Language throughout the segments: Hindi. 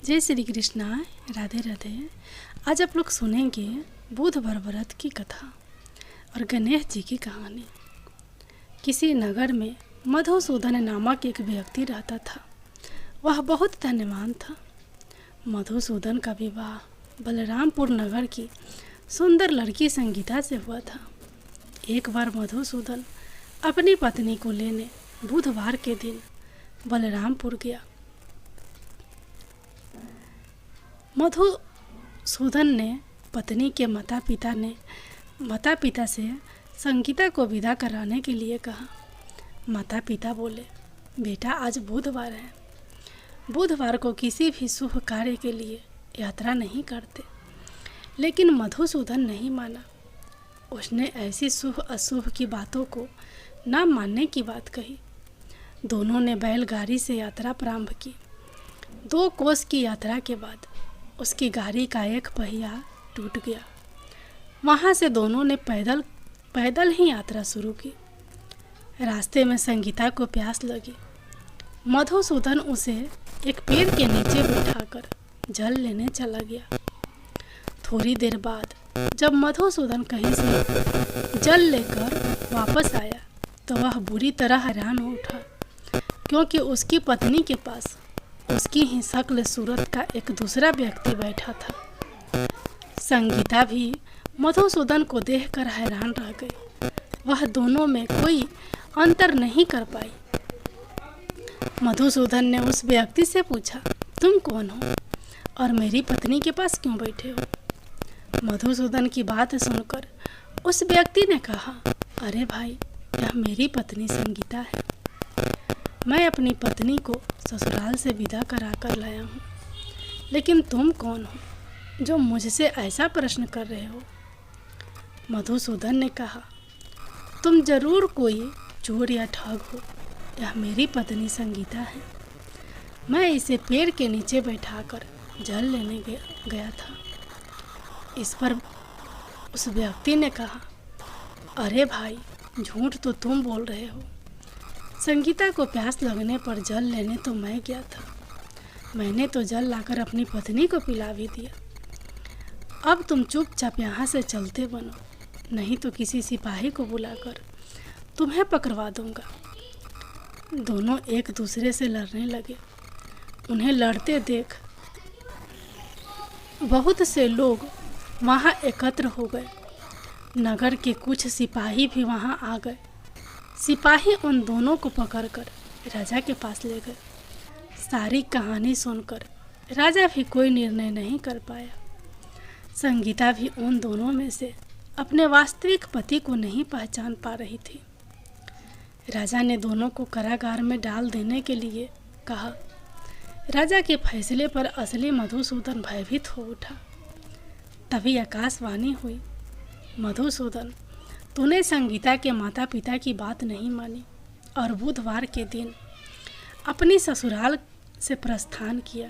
जय श्री कृष्णा। राधे राधे। आज आप लोग सुनेंगे बुधवार व्रत की कथा और गणेश जी की कहानी। किसी नगर में मधुसूदन नामक एक व्यक्ति रहता था। वह बहुत धनवान था। मधुसूदन का विवाह बलरामपुर नगर की सुंदर लड़की संगीता से हुआ था। एक बार मधुसूदन अपनी पत्नी को लेने बुधवार के दिन बलरामपुर गया। मधुसूदन ने पत्नी के माता पिता से संगीता को विदा कराने के लिए कहा। माता पिता बोले, बेटा आज बुधवार है, बुधवार को किसी भी शुभ कार्य के लिए यात्रा नहीं करते। लेकिन मधुसूदन नहीं माना। उसने ऐसी शुभ अशुभ की बातों को ना मानने की बात कही। दोनों ने बैलगाड़ी से यात्रा प्रारंभ की। 2 कोस की यात्रा के बाद उसकी गाड़ी का एक पहिया टूट गया। वहाँ से दोनों ने पैदल ही यात्रा शुरू की। रास्ते में संगीता को प्यास लगी। मधुसूदन उसे एक पेड़ के नीचे बिठाकर जल लेने चला गया। थोड़ी देर बाद जब मधुसूदन कहीं से जल लेकर वापस आया तो वह बुरी तरह हैरान हो उठा, क्योंकि उसकी पत्नी के पास उसकी ही शक्ल सूरत का एक दूसरा व्यक्ति बैठा था। संगीता भी मधुसूदन को देखकर हैरान रह गई। वह दोनों में कोई अंतर नहीं कर पाई। मधुसूदन ने उस व्यक्ति से पूछा, तुम कौन हो और मेरी पत्नी के पास क्यों बैठे हो? मधुसूदन की बात सुनकर उस व्यक्ति ने कहा, अरे भाई, यह मेरी पत्नी संगीता है। मैं अपनी पत्नी को ससुराल से विदा करा कर लाया हूँ। लेकिन तुम कौन हो जो मुझसे ऐसा प्रश्न कर रहे हो? मधुसूदन ने कहा, तुम जरूर कोई चोर या ठग हो। यह मेरी पत्नी संगीता है। मैं इसे पेड़ के नीचे बैठाकर जल लेने गया था। इस पर उस व्यक्ति ने कहा, अरे भाई, झूठ तो तुम बोल रहे हो। संगीता को प्यास लगने पर जल लेने तो मैं गया था। मैंने तो जल लाकर अपनी पत्नी को पिला भी दिया। अब तुम चुपचाप यहाँ से चलते बनो, नहीं तो किसी सिपाही को बुलाकर तुम्हें पकड़वा दूंगा। दोनों एक दूसरे से लड़ने लगे। उन्हें लड़ते देख बहुत से लोग वहाँ एकत्र हो गए। नगर के कुछ सिपाही भी वहाँ आ गए। सिपाही उन दोनों को पकड़कर राजा के पास ले गए। सारी कहानी सुनकर राजा भी कोई निर्णय नहीं कर पाया। संगीता भी उन दोनों में से अपने वास्तविक पति को नहीं पहचान पा रही थी। राजा ने दोनों को कारागार में डाल देने के लिए कहा। राजा के फैसले पर असली मधुसूदन भयभीत हो उठा। तभी आकाशवाणी हुई, मधुसूदन, तूने संगीता के माता पिता की बात नहीं मानी और बुधवार के दिन अपनी ससुराल से प्रस्थान किया।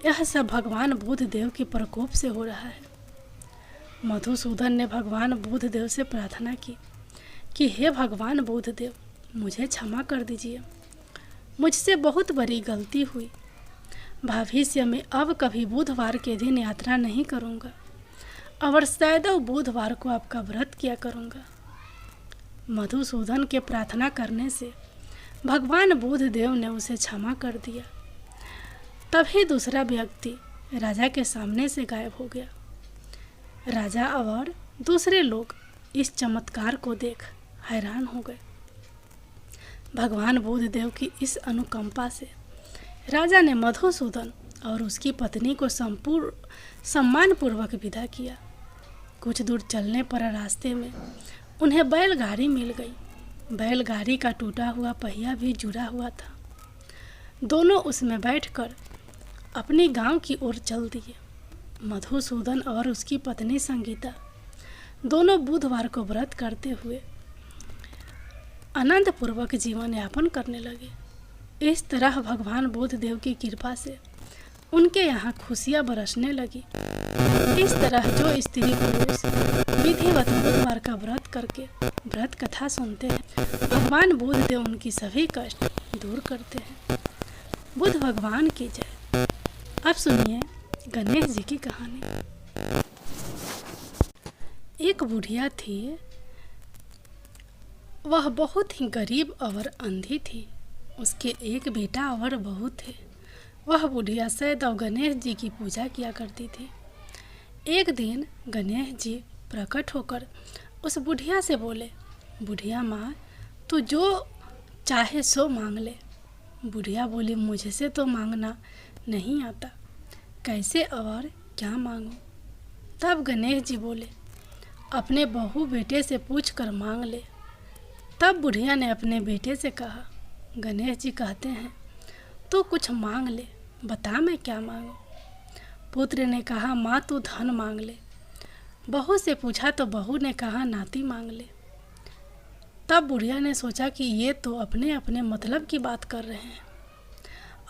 यह सब भगवान बुधदेव के प्रकोप से हो रहा है। मधुसूदन ने भगवान बुधदेव से प्रार्थना की कि हे भगवान बुधदेव, मुझे क्षमा कर दीजिए। मुझसे बहुत बड़ी गलती हुई। भविष्य में अब कभी बुधवार के दिन यात्रा नहीं करूँगा और शायद बुधवार को आपका व्रत किया करूँगा। मधुसूदन के प्रार्थना करने से भगवान बुधदेव ने उसे क्षमा कर दिया। तभी दूसरा व्यक्ति राजा के सामने से गायब हो गया। राजा और दूसरे लोग इस चमत्कार को देख हैरान हो गए। भगवान बुधदेव की इस अनुकंपा से राजा ने मधुसूदन और उसकी पत्नी को सम्मानपूर्वक विदा किया। कुछ दूर चलने पर रास्ते में उन्हें बैलगाड़ी मिल गई। बैलगाड़ी का टूटा हुआ पहिया भी जुड़ा हुआ था। दोनों उसमें बैठकर अपनी गांव की ओर चल दिए। मधुसूदन और उसकी पत्नी संगीता दोनों बुधवार को व्रत करते हुए आनंदपूर्वक जीवन यापन करने लगे। इस तरह भगवान बुधदेव की कृपा से उनके यहाँ खुशियाँ बरसने लगी। इस तरह जो स्त्री पुरुष विधिवत बुधवार का व्रत करके व्रत कथा सुनते हैं, भगवान बुधदेव उनकी सभी कष्ट दूर करते हैं। बुध भगवान की जय। अब सुनिए गणेश जी की कहानी। एक बुढ़िया थी, वह बहुत ही गरीब और अंधी थी। उसके एक बेटा और बहू थे। वह बुढ़िया सदैव गणेश जी की पूजा किया करती थी। एक दिन गणेश जी प्रकट होकर उस बुढ़िया से बोले, बुढ़िया माँ, तू जो चाहे सो मांग ले। बुढ़िया बोली, मुझसे तो मांगना नहीं आता, कैसे और क्या मांगूं? तब गणेश जी बोले, अपने बहू बेटे से पूछ कर मांग ले। तब बुढ़िया ने अपने बेटे से कहा। गणेश जी कहते हैं, तू कुछ मांग ले, बता मैं क्या मांगूं? पुत्र ने कहा, माँ तू धन मांग ले। बहू से पूछा तो बहू ने कहा, नाती मांग ले। तब बुढ़िया ने सोचा कि ये तो अपने अपने मतलब की बात कर रहे हैं।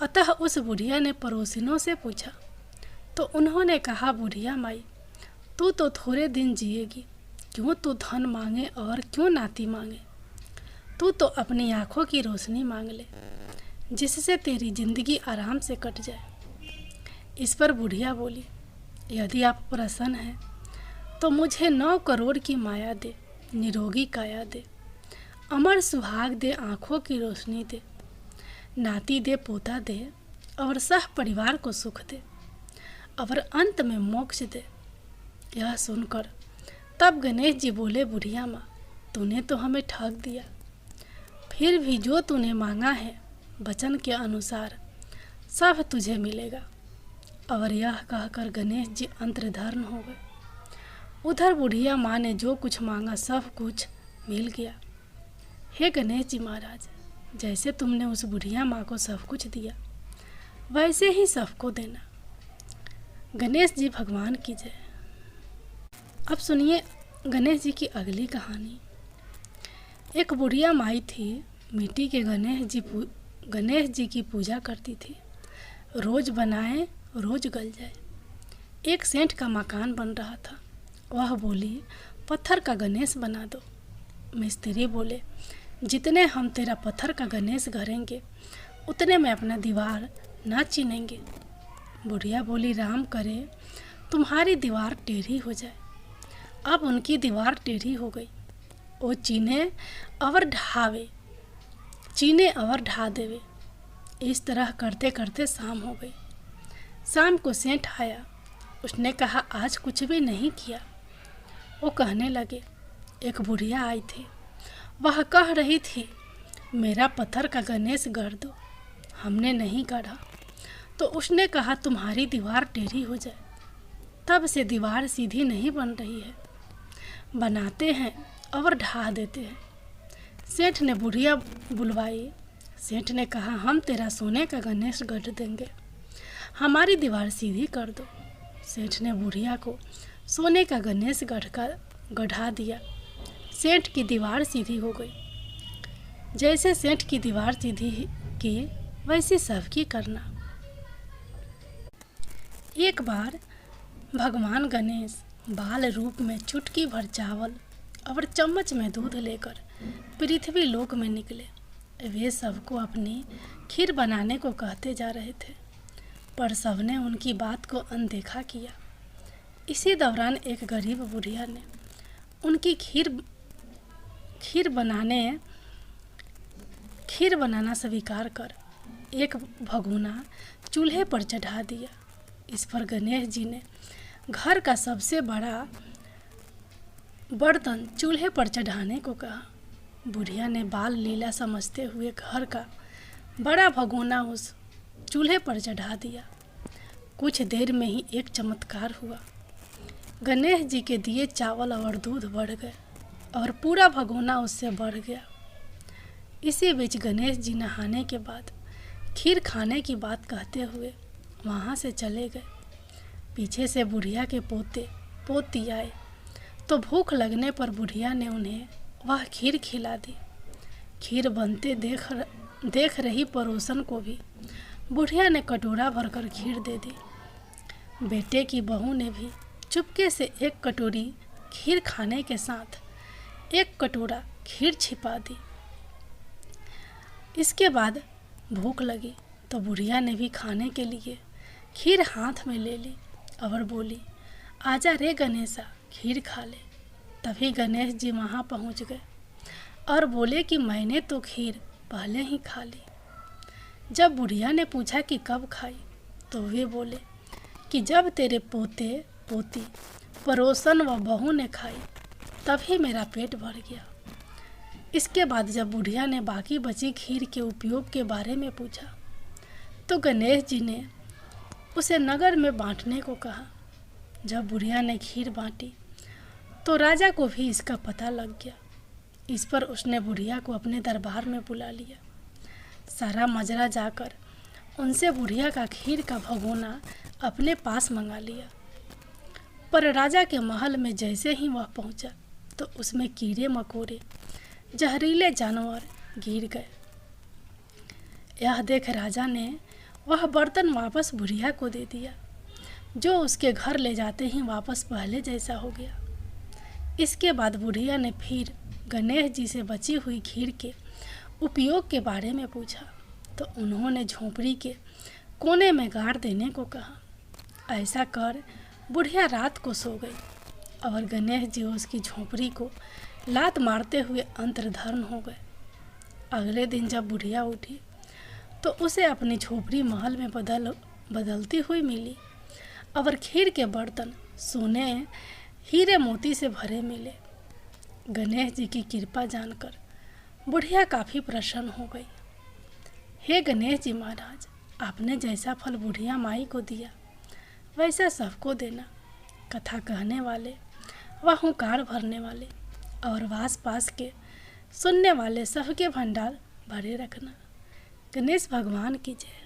अतः उस बुढ़िया ने पड़ोसिनों से पूछा तो उन्होंने कहा, बुढ़िया माई, तू तो थोड़े दिन जिएगी, क्यों तू धन मांगे और क्यों नाती मांगे? तू तो अपनी आँखों की रोशनी मांग ले, जिससे तेरी जिंदगी आराम से कट जाए। इस पर बुढ़िया बोली, यदि आप प्रसन्न हैं तो मुझे 9 करोड़ की माया दे, निरोगी काया दे, अमर सुहाग दे, आँखों की रोशनी दे, नाती दे, पोता दे और सह परिवार को सुख दे और अंत में मोक्ष दे। यह सुनकर तब गणेश जी बोले, बुढ़िया माँ, तूने तो हमें ठग दिया। फिर भी जो तूने मांगा है वचन के अनुसार सब तुझे मिलेगा। और यह कहकर गणेश जी अंतर्धान हो गए। उधर बुढ़िया माँ ने जो कुछ मांगा सब कुछ मिल गया। हे गणेश जी महाराज, जैसे तुमने उस बुढ़िया माँ को सब कुछ दिया वैसे ही सबको देना। गणेश जी भगवान की जय। अब सुनिए गणेश जी की अगली कहानी। एक बुढ़िया माई थी, मिट्टी के गणेश जी की पूजा करती थी। रोज बनाए रोज गल जाए। एक सेंट का मकान बन रहा था। वह बोली, पत्थर का गणेश बना दो। मिस्त्री बोले, जितने हम तेरा पत्थर का गणेश गढ़ेंगे उतने में अपना दीवार ना चीनेंगे। बुढ़िया बोली, राम करे तुम्हारी दीवार टेढ़ी हो जाए। अब उनकी दीवार टेढ़ी हो गई। वो चीने और ढा देवे। इस तरह करते करते शाम हो गई। शाम को सेंट आया। उसने कहा, आज कुछ भी नहीं किया। वो कहने लगे, एक बुढ़िया आई थी, वह कह रही थी, मेरा पत्थर का गणेश गढ़ दो। हमने नहीं गढ़ा तो उसने कहा, तुम्हारी दीवार टेढ़ी हो जाए। तब से दीवार सीधी नहीं बन रही है। बनाते हैं और ढा देते हैं। सेठ ने बुढ़िया बुलवाई। सेठ ने कहा, हम तेरा सोने का गणेश गढ़ देंगे, हमारी दीवार सीधी कर दो। सेठ ने बुढ़िया को सोने का गणेश गढ़ा दिया। सेठ की दीवार सीधी हो गई। जैसे सेठ की दीवार सीधी की वैसे सबकी करना। एक बार भगवान गणेश बाल रूप में चुटकी भर चावल और चम्मच में दूध लेकर पृथ्वी लोक में निकले। वे सबको अपनी खीर बनाने को कहते जा रहे थे, पर सबने उनकी बात को अनदेखा किया। इसी दौरान एक गरीब बुढ़िया ने उनकी खीर बनाना स्वीकार कर एक भगोना चूल्हे पर चढ़ा दिया। इस पर गणेश जी ने घर का सबसे बड़ा बर्तन चूल्हे पर चढ़ाने को कहा। बुढ़िया ने बाल लीला समझते हुए घर का बड़ा भगोना उस चूल्हे पर चढ़ा दिया। कुछ देर में ही एक चमत्कार हुआ। गणेश जी के दिए चावल और दूध बढ़ गए और पूरा भगोना उससे बढ़ गया। इसी बीच गणेश जी नहाने के बाद खीर खाने की बात कहते हुए वहाँ से चले गए। पीछे से बुढ़िया के पोती आए तो भूख लगने पर बुढ़िया ने उन्हें वह खीर खिला दी। खीर बनते देख रही पड़ोसन को भी बुढ़िया ने कटोरा भरकर खीर दे दी। बेटे की बहू ने भी चुपके से एक कटोरी खीर खाने के साथ एक कटोरा खीर छिपा दी। इसके बाद भूख लगी तो बुढ़िया ने भी खाने के लिए खीर हाथ में ले ली और बोली, आजा रे गणेशा, खीर खा ले। तभी गणेश जी वहाँ पहुँच गए और बोले कि मैंने तो खीर पहले ही खा ली। जब बुढ़िया ने पूछा कि कब खाई, तो वे बोले कि जब तेरे पोते पोती पड़ोसन व बहू ने खाई तभी मेरा पेट भर गया। इसके बाद जब बुढ़िया ने बाकी बची खीर के उपयोग के बारे में पूछा तो गणेश जी ने उसे नगर में बांटने को कहा। जब बुढ़िया ने खीर बांटी तो राजा को भी इसका पता लग गया। इस पर उसने बुढ़िया को अपने दरबार में बुला लिया। सारा मजरा जाकर उनसे बुढ़िया का खीर का भगोना अपने पास मंगा लिया। पर राजा के महल में जैसे ही वह पहुंचा तो उसमें कीड़े मकोड़े, जहरीले जानवर गिर गए। यह देख राजा ने वह बर्तन वापस बुढ़िया को दे दिया, जो उसके घर ले जाते ही वापस पहले जैसा हो गया। इसके बाद बुढ़िया ने फिर गणेश जी से बची हुई खीर के उपयोग के बारे में पूछा तो उन्होंने झोंपड़ी के कोने में गाड़ देने को कहा। ऐसा कर बुढ़िया रात को सो गई और गणेश जी उसकी झोंपड़ी को लात मारते हुए अंतर्धान हो गए। अगले दिन जब बुढ़िया उठी तो उसे अपनी झोपड़ी महल में बदलती हुई मिली और खीर के बर्तन सोने हीरे मोती से भरे मिले। गणेश जी की कृपा जानकर बुढ़िया काफ़ी प्रसन्न हो गई। हे गणेश जी महाराज, आपने जैसा फल बुढ़िया माई को दिया वैसा सबको देना। कथा कहने वाले व हुंकार भरने वाले और वास पास के सुनने वाले सबके भंडार भरे रखना। गणेश भगवान की जय।